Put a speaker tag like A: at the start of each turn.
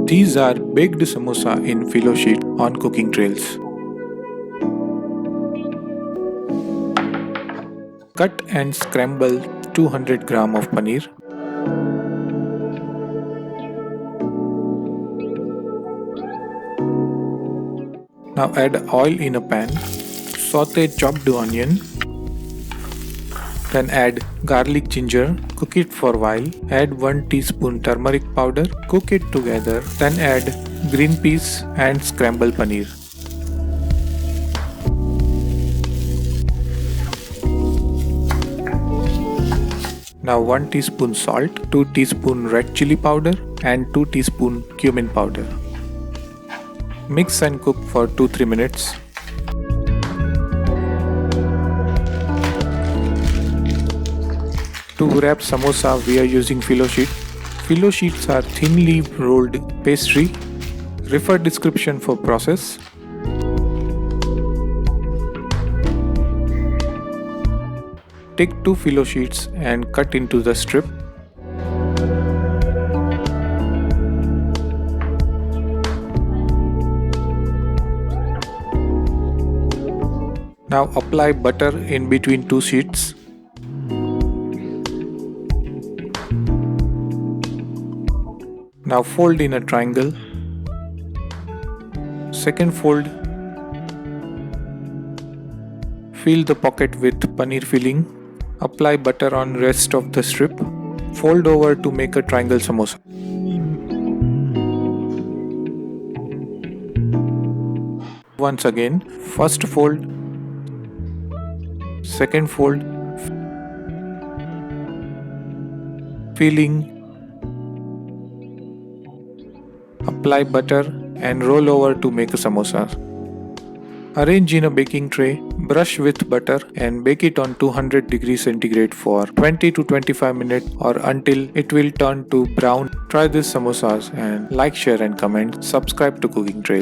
A: These are baked samosa in Phyllo sheet on cooking trails. Cut and scramble 200 gram of paneer. Now add oil in a pan. Saute chopped onion. Then add garlic ginger, cook it for a while, add 1 teaspoon turmeric powder, cook it together, then add green peas and scramble paneer. Now 1 teaspoon salt, 2 teaspoon red chili powder and 2 teaspoon cumin powder. Mix and cook for 2-3 minutes. To wrap samosa, we are using Phyllo sheet. Phyllo sheets are thinly rolled pastry. Refer description for process. Take 2 Phyllo sheets and cut into the strip. Now apply butter in between 2 sheets. Now fold in a triangle. Second fold. Fill the pocket with paneer filling. Apply butter on rest of the strip. Fold over to make a triangle samosa. Once again, first fold, second fold, filling, apply butter and roll over to make a samosa. Arrange in a baking tray, brush with butter and bake it on 200 degrees centigrade for 20 to 25 minutes or until it will turn to brown. Try these samosas and like, share and comment. Subscribe to Cooking Trail.